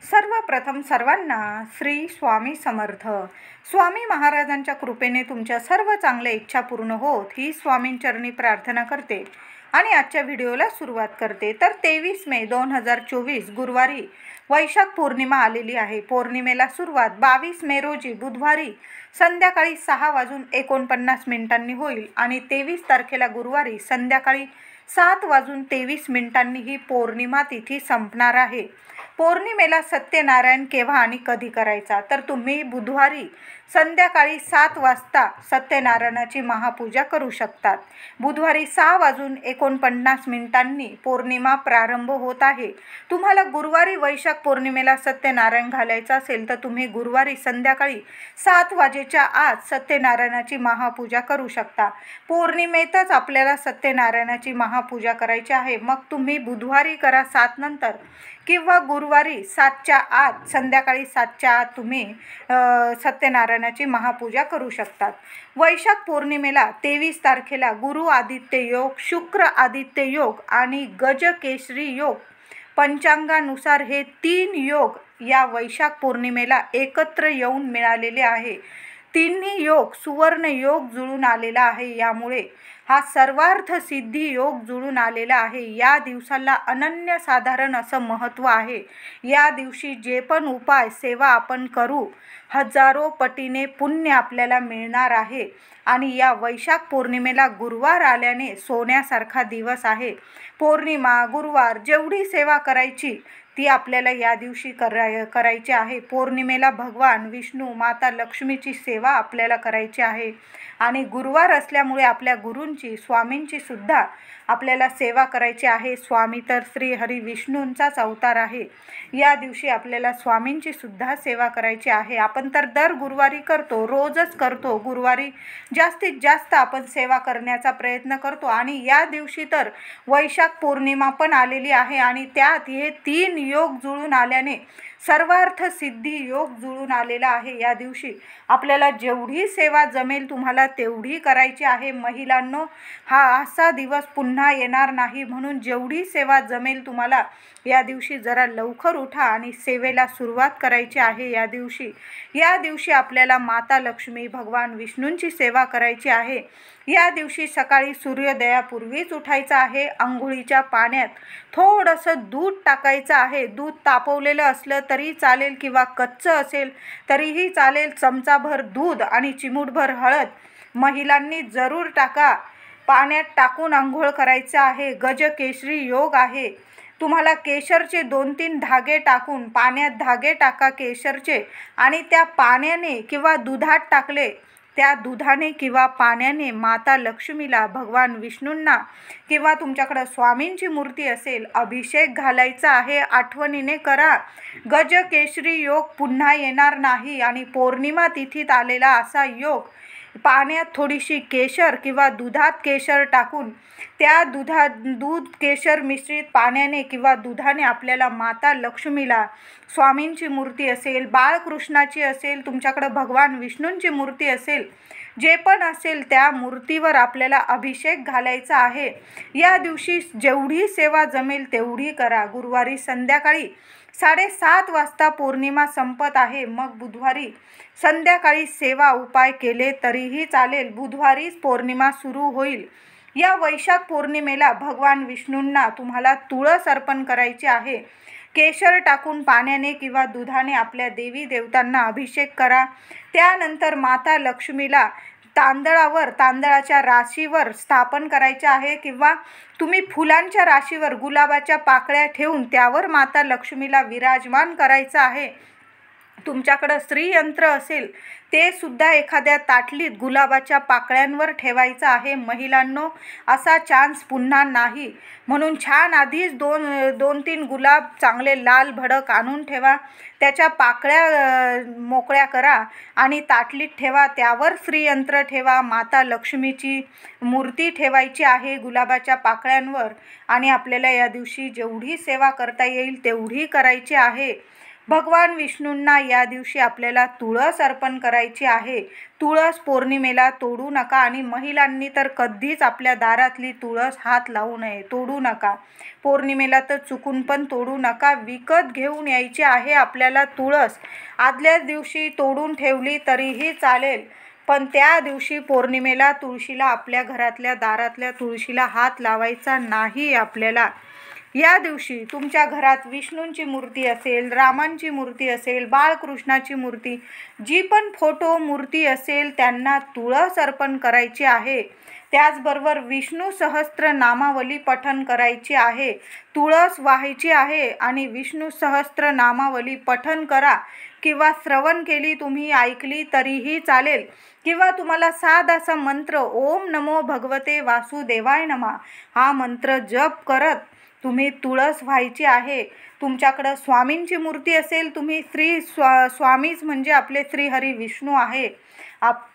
सर्वप्रथम सर्वांना श्री स्वामी समर्थ. स्वामी महाराजांच्या कृपेने तुमच्या सर्व चांगल्या इच्छा पूर्ण होत ही स्वामींचरणी प्रार्थना करते आणि आजच्या व्हिडिओला सुरुवात करते. तर 23 मे 2024 गुरुवारी वैशाख पौर्णिमा आलेली आहे. पौर्णिमेला सुरुवात 22 मे रोजी बुधवारी संध्याकाळी 6:49 होईल आणि 23 तारखेला गुरुवारी संध्याकाळी 7:23 ही पौर्णिमा तिथी संपणार आहे. पौर्णिमेला सत्यनारायण केव्हा आणि कधी करायचा, तर तुम्ही बुधवारी संध्याकाळी 7 वाजता सत्यनारायणाची महापूजा करू शकतात. बुधवारी 6:49 पौर्णिमा प्रारंभ होत आहे. तुम्हाला गुरुवारी वैशाख पौर्णिमेला सत्यनारायण घालायचं असेल तर तुम्ही गुरुवारी संध्याकाळी 7 वाजेच्या आत सत्यनारायणाची महापूजा करू शकता. पौर्णिमेतच आपल्याला सत्यनारायणाची महापूजा करायची आहे. मग तुम्ही बुधवारी करा 7 नंतर किंवा गुरुवारी 7च्या आत, संध्याकाळी 7च्या आत तुम्ही सत्यनारायणाची महापूजा करू शकतात. वैशाख पौर्णिमेला 23 तारखेला गुरु आदित्य योग, शुक्र आदित्य योग आणि गजकेसरी योग पंचांगानुसार हे 3 योग या वैशाख पौर्णिमेला एकत्र येऊन मिळालेले आहे. तिन्ही योग सुवर्ण योग जुळून आलेला आहे. यामुळे हा सर्वार्थ सिद्धी योग जुळून आलेला आहे. या दिवसाला अनन्यसाधारण असं महत्त्व आहे. या दिवशी जे पण उपाय सेवा आपण करू हजारो पटीने पुण्य आपल्याला मिळणार आहे. आणि या वैशाख पौर्णिमेला गुरुवार आल्याने सोन्यासारखा दिवस आहे. पौर्णिमा गुरुवार जेवढी सेवा करायची ती आपल्याला या दिवशी करायची आहे. पौर्णिमेला भगवान विष्णू माता लक्ष्मीची सेवा आपल्याला करायची आहे आणि गुरुवार असल्यामुळे आपल्या गुरूंची स्वामींची सुद्धा आपल्याला सेवा करायची आहे. स्वामी तर श्री हरी विष्णूंचाच अवतार आहे. या दिवशी आपल्याला स्वामींची सुद्धा सेवा करायची आहे. आपण तर दर गुरुवारी करतो, रोजच करतो. गुरुवारी जास्तीत जास्त आपण सेवा करण्याचा प्रयत्न करतो आणि या दिवशी तर वैशाख पौर्णिमा पण आलेली आहे आणि त्यात हे 3 योग जुळून आल्याने सर्वार्थ सिद्धी योग जुळून आलेला आहे. या दिवशी आपल्याला जेवढी सेवा जमेल तुम्हाला तेवढी करायची आहे. महिलांनो, हा असा दिवस पुन्हा येणार नाही, म्हणून जेवढी सेवा जमेल तुम्हाला या दिवशी जरा लवकर उठा आणि सेवेला सुरुवात करायची आहे. या दिवशी आपल्याला माता लक्ष्मी भगवान विष्णूंची सेवा करायची आहे. या दिवशी सकाळी सूर्योदयापूर्वीच उठायचं आहे. अंघोळीच्या पाण्यात थोडंसं दूध टाकायचं आहे. दूध तापवलेलं असलं तरी चालेल किंवा कच्चं असेल तरीही चालेल. चमचाभर दूध आणि चिमूटभर हळद महिलांनी जरूर टाका. पाण्यात टाकून आंघोळ करायचं आहे. गजकेसरी योग आहे. तुम्हाला केशरचे 2-3 धागे टाकून पाण्यात धागे टाका केशरचे आणि त्या पाण्याने किंवा दुधात टाकले, त्या दुधाने किंवा पाण्याने माता लक्ष्मीला भगवान विष्णूंना किंवा तुमच्याकडं स्वामींची मूर्ती असेल अभिषेक घालायचा आहे. आठवणीने करा. गजकेसरी योग पुन्हा येणार नाही आणि पौर्णिमा तिथीत आलेला असा योग पाण्यात थोडीशी केशर किंवा दुधात केशर टाकून त्या दूध केशर मिश्रित पाण्याने किंवा दुधाने आपल्याला माता लक्ष्मीला, स्वामींची मूर्ती असेल, बाळकृष्णाची असेल, तुमच्याकडं भगवान विष्णूंची मूर्ती असेल, जे पण असेल त्या मूर्तीवर आपल्याला अभिषेक घालायचा आहे. या दिवशी जेवढी सेवा जमेल तेवढी करा. गुरुवारी संध्याकाळी 7:30 वाजता पौर्णिमा संपत आहे. मग बुधवारी संध्याकाळी सेवा उपाय केले तरीही चालेल. बुधवारीच पौर्णिमा सुरू होईल. या वैशाख पौर्णिमेला भगवान विष्णूंना तुम्हाला तुळस अर्पण करायची आहे. केशर टाकून पाण्याने किंवा दुधाने आपल्या देवी देवतांना अभिषेक करा. त्यानंतर माता लक्ष्मीला तांदळाच्या राशीवर स्थापन करायचे आहे किंवा तुम्ही फुलांच्या राशीवर गुलाबाच्या पाकळ्या ठेवून त्यावर माता लक्ष्मीला विराजमान करायचं आहे. तुमच्याकडं श्रीयंत्र असेल ते सुद्धा एखाद्या ताटलीत गुलाबाच्या पाकळ्यांवर ठेवायचं आहे. महिलांनो, असा चान्स पुन्हा नाही, म्हणून छान आधीच 2-3 गुलाब चांगले लाल भडक आणून ठेवा. त्याच्या पाकळ्या मोकळ्या करा आणि ताटलीत ठेवा. त्यावर श्रीयंत्र ठेवा. माता लक्ष्मीची मूर्ती ठेवायची आहे गुलाबाच्या पाकळ्यांवर आणि आपल्याला या दिवशी जेवढी सेवा करता येईल तेवढी करायची आहे. भगवान विष्णूंना या दिवशी आपल्याला तुळस अर्पण करायची आहे. तुळस पौर्णिमेला तोडू नका आणि महिलांनी तर कधीच आपल्या दारातली तुळस हात लावू नये, तोडू नका. पौर्णिमेला तर चुकून पण तोडू नका. विकत घेऊन यायची आहे आपल्याला तुळस. आदल्याच दिवशी तोडून ठेवली तरीही चालेल, पण त्या दिवशी पौर्णिमेला तुळशीला, आपल्या घरातल्या दारातल्या तुळशीला हात लावायचा नाही आपल्याला. या दिवशी तुमच्या घरात विष्णूंची मूर्ती असेल, रामांची मूर्ती असेल, बाळकृष्णाची मूर्ती, जी पण फोटो मूर्ती असेल त्यांना तुळस अर्पण करायची आहे. त्याचबरोबर विष्णू सहस्त्र नामावली पठण करायची आहे. तुळस वाहायची आहे आणि विष्णू सहस्त्र नामावली पठण करा किंवा श्रवण केली, तुम्ही ऐकली तरीही चालेल. किंवा तुम्हाला साधा असा मंत्र ओम नमो भगवते वासुदेवाय नमः हा मंत्र जप करत तुम्ही तुळस व्हायची आहे. तुमच्याकडं स्वामींची मूर्ती असेल, तुम्ही स्वामीच म्हणजे आपले श्रीहरी विष्णू आहे,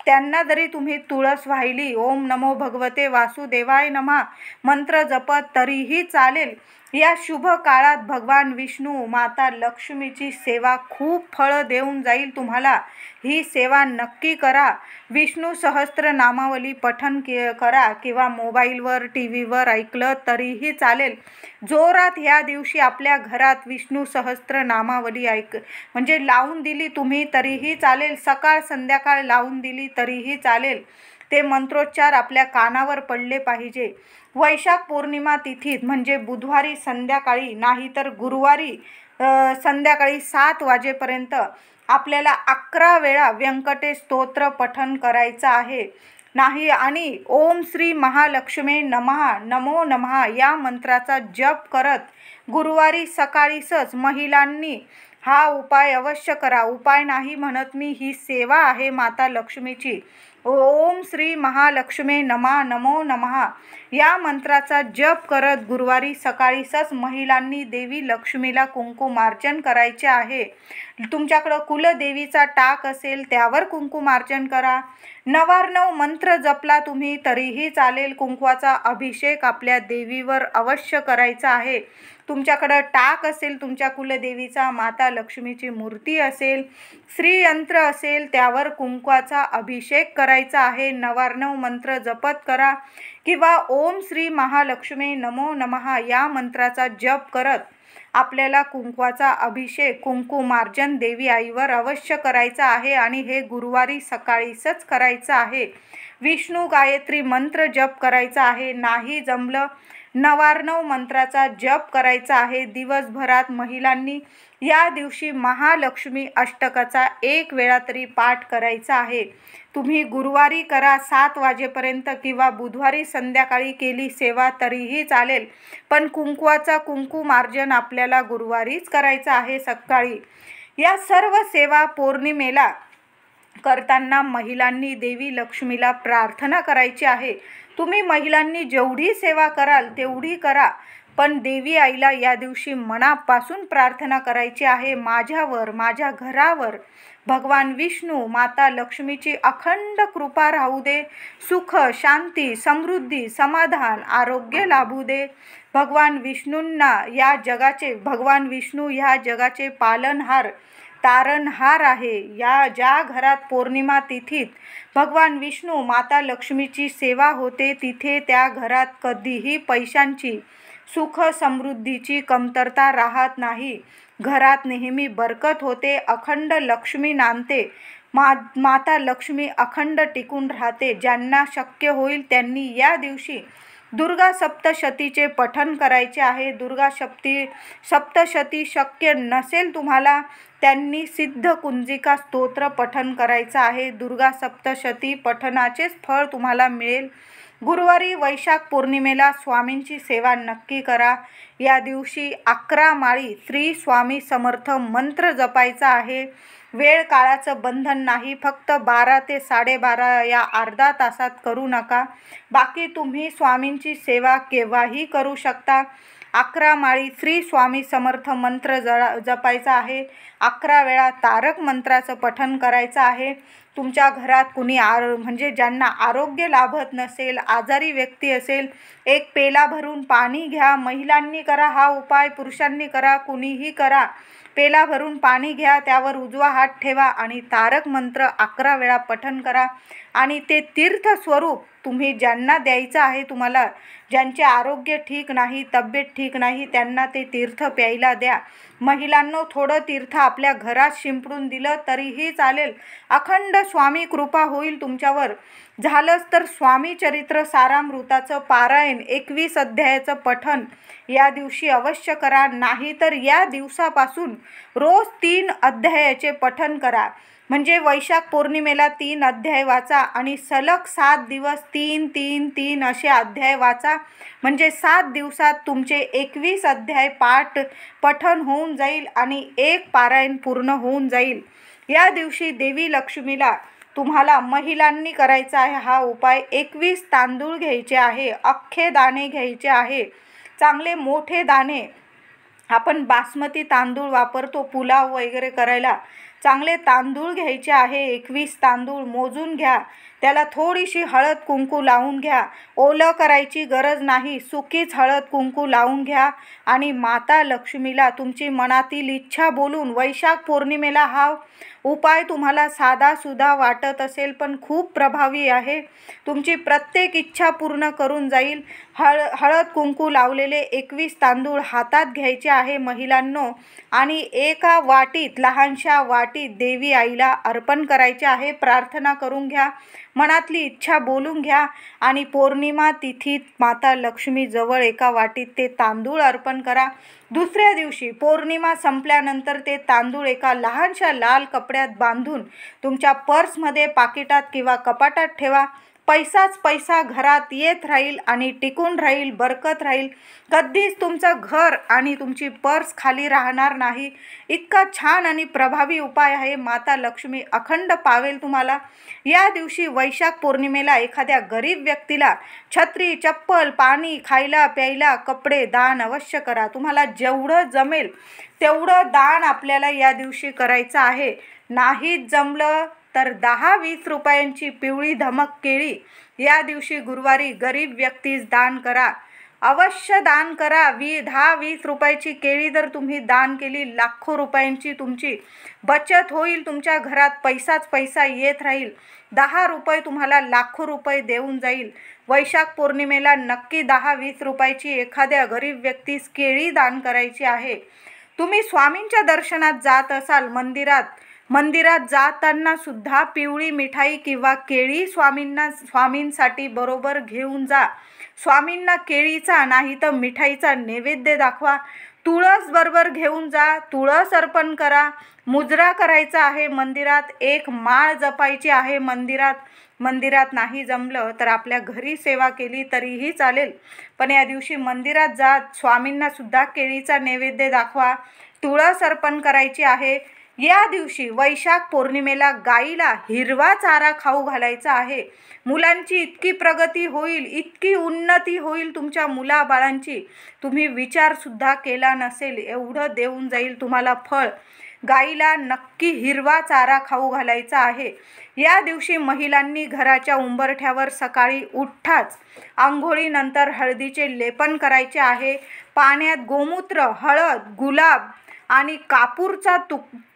त्यांना जरी तुम्ही तुळस वाहिली, ओम नमो भगवते वासुदेवाय नमः मंत्र जपत तरीही चालेल. या शुभ काळात भगवान विष्णू, माता लक्ष्मीची सेवा खूप फळं देऊन जाईल तुम्हाला. ही सेवा नक्की करा. विष्णू सहस्त्र नामावली पठण करा किंवा मोबाईलवर, टी व्हीवर ऐकलं तरीही चालेल. जोरात ह्या दिवशी आपल्या घरात विष्णू सहस्त्र नामावली म्हणजे लावून दिली तुम्ही तरीही चालेल. सकाळ संध्याकाळ लावून दिली तरीही चालेल. ते मंत्रोच्चार आपल्या कानावर पडले पाहिजे. वैशाख पौर्णिमा तिथीत म्हणजे बुधवारी संध्याकाळी, नाहीतर गुरुवारी संध्याकाळी 7 वाजेपर्यंत आपल्याला 11 वेळा व्यंकटेश स्तोत्र पठण करायचं आहे. नाही आणि ओम श्री महालक्ष्मी नमः नमो नमः या मंत्राचा जप करत गुरुवारी सकाळीच महिलांनी हा उपाय अवश्य करा. उपाय नाही म्हणत मी, ही सेवा आहे माता लक्ष्मीची. ओम श्री महालक्ष्मी नमः नमो नमः या मंत्राचा जप करत गुरुवारी सकाळीच महिलांनी देवी लक्ष्मीला कुंकुमार्चन करायचे आहे. तुमच्याकडं कुलदेवीचा टाक असेल त्यावर कुंकुमार्चन करा. नवार्णव मंत्र जपला तुम्ही तरीही चालेल. कुंकवाचा अभिषेक आपल्या देवीवर अवश्य करायचा आहे. तुमच्याकडं टाक असेल, तुमच्या कुलदेवीचा, माता लक्ष्मीची मूर्ती असेल, श्रीयंत्र असेल, त्यावर कुंकवाचा अभिषेक करायचा आहे. नवार्णव मंत्र जपत करा किंवा ओम श्री महालक्ष्मी नमो नमः या मंत्राचा जप करत आपल्याला कुंकवाचा अभिषेक, कुंकुमार्चन देवी आईवर अवश्य करायचा आहे आणि हे गुरुवारी सकाळीच करायचं आहे. विष्णू गायत्री मंत्र जप करायचा आहे. नाही जमलं, नवार्णव मंत्राचा जप करायचा आहे. दिवसभरात महिलांनी या दिवशी महालक्ष्मी अष्टकाचा 1 वेळा तरी पाठ करायचा आहे. तुम्ही गुरुवारी करा 7 वाजेपर्यंत किंवा बुधवारी संध्याकाळी केली सेवा तरीही चालेल, पण कुंकवाचा कुंकुमार्जन आपल्याला गुरुवारीच करायचं आहे सकाळी. या सर्व सेवा पौर्णिमेला करताना महिलांनी देवी लक्ष्मीला प्रार्थना करायची आहे. तुम्ही महिलांनी जेवढी सेवा कराल तेवढी करा, पण देवी आईला या दिवशी मनापासून प्रार्थना करायची आहे. माझ्यावर, माझ्या घरावर भगवान विष्णू, माता लक्ष्मीची अखंड कृपा राहू दे. सुख, शांती, समृद्धी, समाधान, आरोग्य लाभू दे. भगवान विष्णू ह्या जगाचे पालनहार, तारणहार आहे. ज्या घरात पौर्णिमा तिथीत भगवान विष्णू, माता लक्ष्मीची सेवा होते तिथे त्या घरात कधीही पैशांची, सुख समृद्धीची कमतरता राहत नाही. घरात नेहमी बरकत होते, अखंड लक्ष्मी नांदते. माता लक्ष्मी अखंड टिकून राहते. ज्यांना शक्य होईल त्यांनी या दिवशी दुर्गा सप्तशतीचे पठण करायचे आहे. दुर्गा सप्तशती शक्य नसेल तुम्हाला, त्यांनी सिद्ध कुंजिका स्तोत्र पठण करायचं आहे. दुर्गा सप्तशती पठणाचेच फळ तुम्हाला मिळेल. गुरुवारी वैशाख पौर्णिमेला स्वामींची सेवा नक्की करा. या दिवशी 11 माळी श्री स्वामी समर्थ मंत्र जपायचा आहे. वेळ काळाचं बंधन नाही, फक्त 12 ते 12:30 या अर्धा तासात करू नका. बाकी तुम्ही स्वामींची सेवा केव्हाही करू शकता. 11 माळी श्री स्वामी समर्थ मंत्र जपायचा आहे. 11 वेळा तारक मंत्राचं पठण करायचं आहे. तुमच्या घरात कुणी म्हणजे ज्यांना आरोग्य लाभत नसेल, आजारी व्यक्ती असेल, 1 पेला भरून पाणी घ्या. महिलांनी करा हा उपाय, पुरुषांनी करा, कुणीही करा, पेला भरून पाणी घ्या, त्यावर उजवा हात ठेवा आणि तारक मंत्र 11 वेळा पठण करा आणि ते तीर्थ स्वरूप तुम्ही ज्यांना द्यायचं आहे, तुम्हाला ज्यांचे आरोग्य ठीक नाही, तब्येत ठीक नाही, त्यांना ते तीर्थ प्यायला द्या. महिलांनो, थोडं तीर्थ आपल्या घरात शिंपडून दिलं तरीही चालेल. अखंड स्वामी कृपा होईल तुमच्यावर. झालंच तर स्वामी चरित्र सारामृताचं पारायण 21 अध्यायाचं पठण या दिवशी अवश्य करा. नाही तर या दिवसापासून रोज 3 अध्यायाचे पठण करा. म्हणजे वैशाख पौर्णिमेला 3 अध्याय वाचा आणि सलग 7 दिवस 3 3 3 असे अध्याय वाचा. म्हणजे 7 दिवसात तुमचे 21 अध्याय पठण होऊन जाईल आणि एक पारायण पूर्ण होऊन जाईल. या दिवशी देवी लक्ष्मीला तुम्हाला महिलांनी करायचा आहे हा उपाय. 21 तांदूळ घ्यायचे आहे, अख्खे दाणे घ्यायचे आहे, चांगले मोठे दाणे. आपण बासमती तांदूळ वापरतो पुलाव वगैरे करायला. चांगले तांदूळ घ्यायचे आहे. 21 तांदूळ मोजून घ्या. त्याला थोडीशी हळद कुंकू लावून घ्या. ओलं करायची गरज नाही, सुकीच हळद कुंकू लावून घ्या आणि माता लक्ष्मीला तुमची मनातील इच्छा बोलून, वैशाख पौर्णिमेला हा उपाय तुम्हाला साधासुधा वाटत असेल पण खूप प्रभावी आहे. तुमची प्रत्येक इच्छा पूर्ण करून जाईल. हळद कुंकू लावलेले 21 तांदूळ हातात घ्यायचे आहे महिलांनो आणि एका वाटीत, लहानशा वाटीत देवी आईला अर्पण करायचे आहे. प्रार्थना करून घ्या, मनातली इच्छा बोलून घ्या आणि पौर्णिमा तिथीत माता लक्ष्मी जवळ एका वाटीत ते तांदूळ अर्पण करा. दुसऱ्या दिवशी पौर्णिमा संपल्यानंतर ते तांदूळ एका लहानशा लाल कपड्यात बांधून तुमच्या पर्समध्ये, पाकिटात किंवा कपाटात ठेवा. पैसाच पैसा घरात येत राहील आणि टिकून राहील, बरकत राहील. कधीच तुमचं घर आणि तुमची पर्स खाली राहणार नाही. इतका छान आणि प्रभावी उपाय आहे. माता लक्ष्मी अखंड पावेल तुम्हाला. या दिवशी वैशाख पौर्णिमेला एखाद्या गरीब व्यक्तीला छत्री, चप्पल, पाणी, खायला प्यायला, कपडे दान अवश्य करा. तुम्हाला जेवढं जमेल तेवढं दान आपल्याला या दिवशी करायचं आहे. नाहीच जमलं तर 10-20 रुपयांची पिवळी धमक केळी या दिवशी गुरुवारी गरीब व्यक्तीस दान करा. अवश्य दान करा. 10-20 रुपयाची केळी जर तुम्ही दान केली, लाखो रुपयांची तुमची बचत होईल. तुमच्या घरात पैसाच पैसा येत राहील. 10 रुपये तुम्हाला लाखो रुपये देऊन जाईल. वैशाख पौर्णिमेला नक्की 10-20 रुपयाची एखाद्या गरीब व्यक्तीस केळी दान करायची आहे. तुम्ही स्वामींच्या दर्शनात जात असाल, मंदिरात जाताना सुद्धा पिवळी मिठाई किंवा केळी स्वामींसाठी बरोबर घेऊन जा. स्वामींना केळीचा नाही तर मिठाईचा नैवेद्य दाखवा. तुळस बरोबर घेऊन जा, तुळस अर्पण करा. मुजरा करायचा आहे मंदिरात, एक माळ जपायची आहे मंदिरात नाही जमलं तर आपल्या घरी सेवा केली तरीही चालेल. पण या दिवशी मंदिरात जा, स्वामींना सुद्धा केळीचा नैवेद्य दाखवा, तुळस अर्पण करायची आहे. या दिवशी वैशाख पौर्णिमेला गाईला हिरवा चारा खाऊ घालायचा आहे. मुलांची इतकी प्रगती होईल, इतकी उन्नती होईल तुमच्या मुलाबाळांची, तुम्ही विचारसुद्धा केला नसेल एवढं देऊन जाईल तुम्हाला फळ. गाईला नक्की हिरवा चारा खाऊ घालायचा आहे. या दिवशी महिलांनी घराच्या उंबरठ्यावर सकाळी उठताच आंघोळीनंतर हळदीचे लेपन करायचे आहे. पाण्यात गोमूत्र, हळद, गुलाब आणि कापूरचा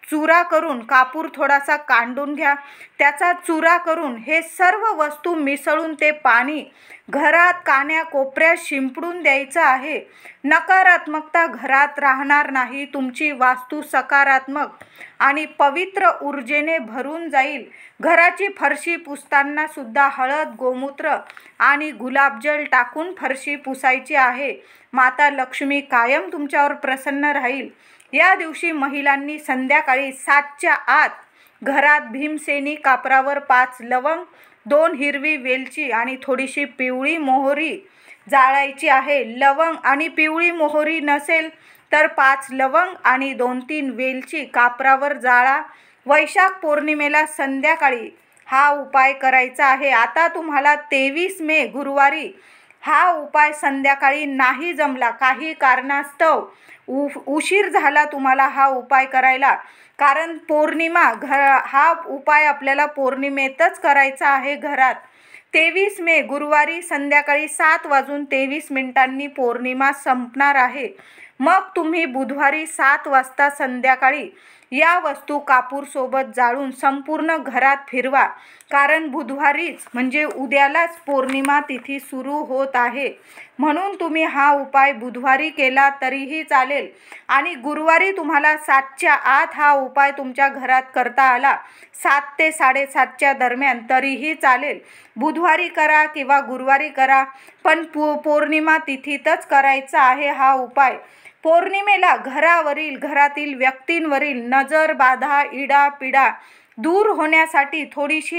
चुरा करून, कापूर थोडासा कांडून घ्या, त्याचा चुरा करून हे सर्व वस्तू मिसळून ते पाणी घरात कान्या कोपऱ्यात शिंपडून द्यायचं आहे. नकारात्मकता घरात राहणार नाही. तुमची वास्तू सकारात्मक आणि पवित्र ऊर्जेने भरून जाईल. घराची फरशी पुसताना सुद्धा हळद, गोमूत्र आणि गुलाबजल टाकून फरशी पुसायची आहे. माता लक्ष्मी कायम तुमच्यावर प्रसन्न राहील. या दिवशी महिलांनी संध्याकाळी 7च्या आत घरात भीमसेनी कापरावर 5 लवंग, 2 हिरवी वेलची आणि थोडीशी पिवळी मोहरी जाळायची आहे. लवंग आणि पिवळी मोहरी नसेल तर 5 लवंग आणि 2-3 वेलची कापरावर जाळा. वैशाख पौर्णिमेला संध्याकाळी हा उपाय करायचा आहे. आता तुम्हाला 23 मे गुरुवारी हा उपाय संध्याकाळी नाही जमला, काही कारणास्तव उशीर झाला तुम्हाला हा उपाय करायला, कारण पौर्णिमा हा उपाय आपल्याला पौर्णिमेतच करायचा आहे घरात. 23 मे गुरुवारी संध्याकाळी 7:23 पौर्णिमा संपणार आहे. मग तुम्ही बुधवारी 7 वाजता संध्याकाळी या वस्तू कापूरसोबत जाळून संपूर्ण घरात फिरवा. कारण बुधवारीच म्हणजे उद्यालाच पौर्णिमा तिथी सुरू होत आहे. म्हणून तुम्ही हा उपाय बुधवारी केला तरीही चालेल आणि गुरुवारी तुम्हाला 7च्या आत हा उपाय तुमच्या घरात करता आला, 7 ते 7:30च्या दरम्यान, तरीही चालेल. बुधवारी करा किंवा गुरुवारी करा, पण पौर्णिमा तिथीतच करायचा आहे हा उपाय. पौर्णिमेला घरातील व्यक्तींवरील नजर, बाधा, इडा पिडा दूर होण्यासाठी थोडीशी